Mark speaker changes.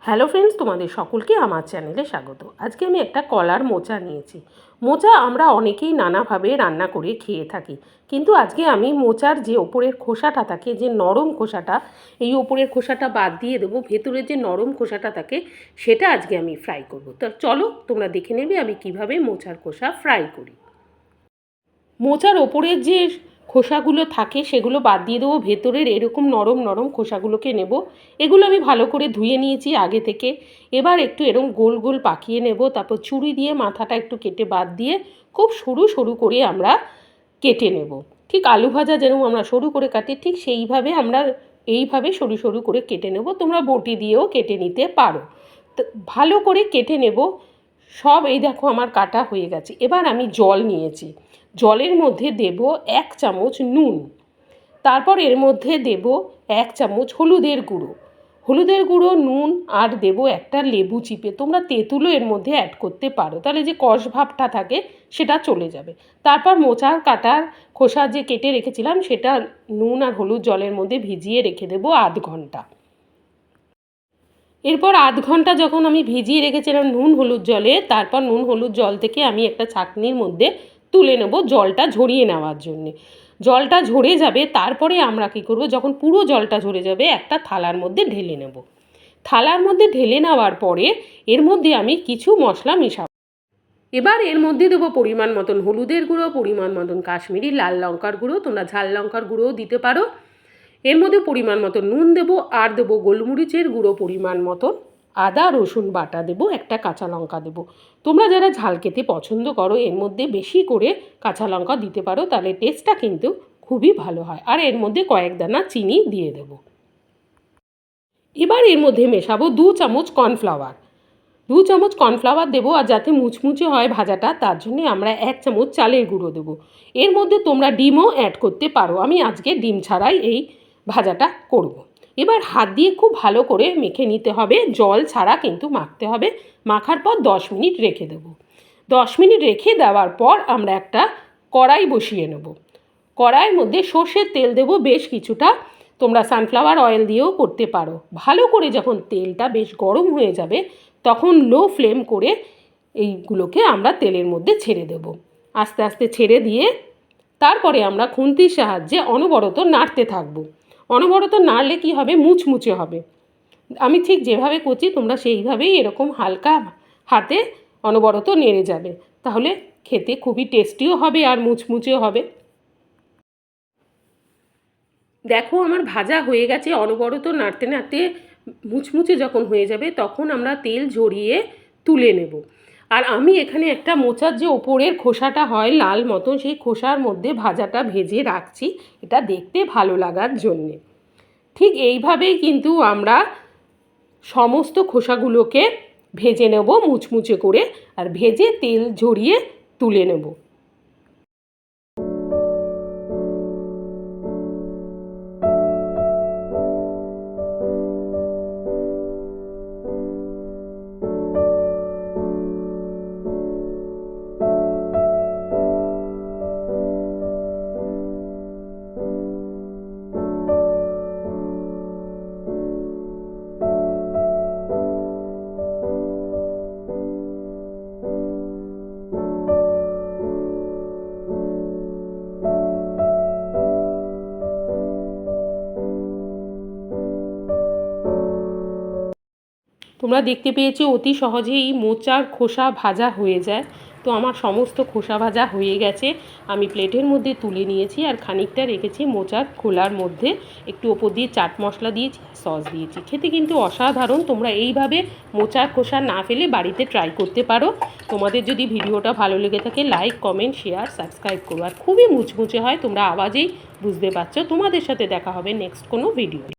Speaker 1: Hello friends, তোমাদের সকলকে আমার চ্যানেলে স্বাগত। আজকে আমি একটা কলার মোচা নিয়েছি। মোচা আমরা অনেকেই নানাভাবে রান্না করে খেয়ে থাকি, কিন্তু আজকে আমি মোচার যে ওপরের খোসাটা থাকে, যে নরম খোসাটা, এই ওপরের খোসাটা বাদ দিয়ে দেবো, ভেতরে যে নরম খোসাটা থাকে সেটা আজকে আমি ফ্রাই করব। তো চলো তোমরা দেখে নেবে আমি কিভাবে মোচার খোসা ফ্রাই করি। মোচার ওপরের যে খোসাগুলো থাকে সেগুলো বাদ দিয়ে দেবো, ভেতরের এরকম নরম নরম খোসাগুলোকে নেব। এগুলো আমি ভালো করে ধুয়ে নিয়েছি আগে থেকে। এবার একটু এরকম গোল গোল পাকিয়ে নেব, তারপর ছুরি দিয়ে মাথাটা একটু কেটে বাদ দিয়ে খুব সরু সরু করে আমরা কেটে নেব। ঠিক আলু ভাজা যেরকম আমরা সরু করে কাটি, ঠিক সেইভাবে আমরা এইভাবে সরু সরু করে কেটে নেব। তোমরা বটি দিয়েও কেটে নিতে পারো। তো ভালো করে কেটে নেব সব। এই দেখো আমার কাটা হয়ে গেছে। এবার আমি জল নিয়েছি, জলের মধ্যে দেব 1 চামচ নুন, তারপর এর মধ্যে দেব 1 চামচ হলুদের গুঁড়ো, নুন, আর দেব একটা লেবু চিপে। তোমরা তেঁতুলও এর মধ্যে অ্যাড করতে পারো, তাহলে যে কষ ভাবটা থাকে সেটা চলে যাবে। তারপর মোচার কাটার খোসা যে কেটে রেখেছিলাম সেটা নুন আর হলুদ জলের মধ্যে ভিজিয়ে রেখে দেবো আধ ঘন্টা। এরপর আধ ঘন্টা যখন আমি ভিজিয়ে রেখেছিলাম নুন হলুদ জলে, তারপর নুন হলুদ জল থেকে আমি একটা ছাঁকনির মধ্যে তুলে নেব জলটা ঝরিয়ে নেওয়ার জন্যে। জলটা ঝরে যাবে, তারপরে আমরা কী করব, যখন পুরো জলটা ঝরে যাবে একটা থালার মধ্যে ঢেলে নেব। থালার মধ্যে ঢেলে নেওয়ার পরে এর মধ্যে আমি কিছু মশলা মেশাবো। এবার এর মধ্যে দেবো পরিমাণ মতন হলুদের গুঁড়ো, পরিমাণ মতন কাশ্মীরি লাল লঙ্কার গুঁড়ো, তোমরা ঝাল লঙ্কার গুঁড়োও দিতে পারো। এর মধ্যে পরিমাণ মতো নুন দেবো, আর দেবো গোলমরিচের গুঁড়ো পরিমাণ মতন, আদা রসুন বাটা দেবো, একটা কাঁচা লঙ্কা দেবো। তোমরা যারা ঝাল খেতে পছন্দ করো এর মধ্যে বেশি করে কাঁচা লঙ্কা দিতে পারো, তাহলে টেস্টটা কিন্তু খুবই ভালো হয়। আর এর মধ্যে কয়েক দানা চিনি দিয়ে দেবো। এবার এর মধ্যে মেশাবো 2 চামচ কর্নফ্লাওয়ার, 2 চামচ কর্নফ্লাওয়ার দেবো। আর যাতে মুচমুচে হয় ভাজাটা, তার জন্যে আমরা 1 চামচ চালের গুঁড়ো দেবো। এর মধ্যে তোমরা ডিমও অ্যাড করতে পারো, আমি আজকে ডিম ছাড়াই এই ভাজাটা করব। এবার হাত দিয়ে খুব ভালো করে মেখে নিতে হবে, জল ছাড়া কিন্তু মাখতে হবে। মাখার পর 10 মিনিট রেখে দেবো। 10 মিনিট রেখে দেওয়ার পর আমরা একটা কড়াই বসিয়ে নেব। কড়াইয়ের মধ্যে সর্ষের তেল দেবো বেশ কিছুটা, তোমরা সানফ্লাওয়ার অয়েল দিয়েও করতে পারো। ভালো করে যখন তেলটা বেশ গরম হয়ে যাবে তখন লো ফ্লেম করে এইগুলোকে আমরা তেলের মধ্যে ছেড়ে দেব। আস্তে আস্তে ছেড়ে দিয়ে তারপরে আমরা খুন্তির সাহায্যে অনবরত নাড়তে থাকব। অনবরত নাড়লে কি হবে, মুচমুচে হবে। আমি ঠিক যেভাবে করছি তোমরা সেইভাবেই এরকম হালকা হাতে অনবরত নেড়ে যাবে, তাহলে খেতে খুবই টেস্টিও হবে আর মুচমুচেও হবে। দেখো আমার ভাজা হয়ে গেছে। অনবরত নাড়তে নাড়তে মুচমুচে যখন হয়ে যাবে তখন আমরা তেল ঝরিয়ে তুলে নেব। আর আমি এখানে একটা মোচার যে ওপরের খোসাটা হয় লাল মতন, সেই খোসার মধ্যে ভাজাটা ভেজে রাখছি, এটা দেখতে ভালো লাগার জন্যে। ঠিক এইভাবেই কিন্তু আমরা সমস্ত খোসাগুলোকে ভেজে নেব মুচমুচে করে, আর ভেজে তেল ঝরিয়ে তুলে নেব। তোমরা দেখতে পেয়েছো অতি সহজেই মোচার খোসা ভাজা হয়ে যায়। তো আমার সমস্ত খোসা ভাজা হয়ে গেছে, আমি প্লেটের মধ্যে তুলে নিয়েছি। আর খানিকটা রেখেছি মোচার খোলার মধ্যে, একটু ওপর দিয়ে চাট মশলা দিয়েছি, সস দিয়েছি। খেতে কিন্তু অসাধারণ। তোমরা এইভাবে মোচার খোসা না ফেলে বাড়িতে ট্রাই করতে পারো। তোমাদের যদি ভিডিওটা ভালো লেগে থাকে লাইক কমেন্ট শেয়ার সাবস্ক্রাইব করো। আর খুবই মুচমুচে হয়, তোমরা আওয়াজেই বুঝতে পারছো। তোমাদের সাথে দেখা হবে নেক্সট কোনো ভিডিও।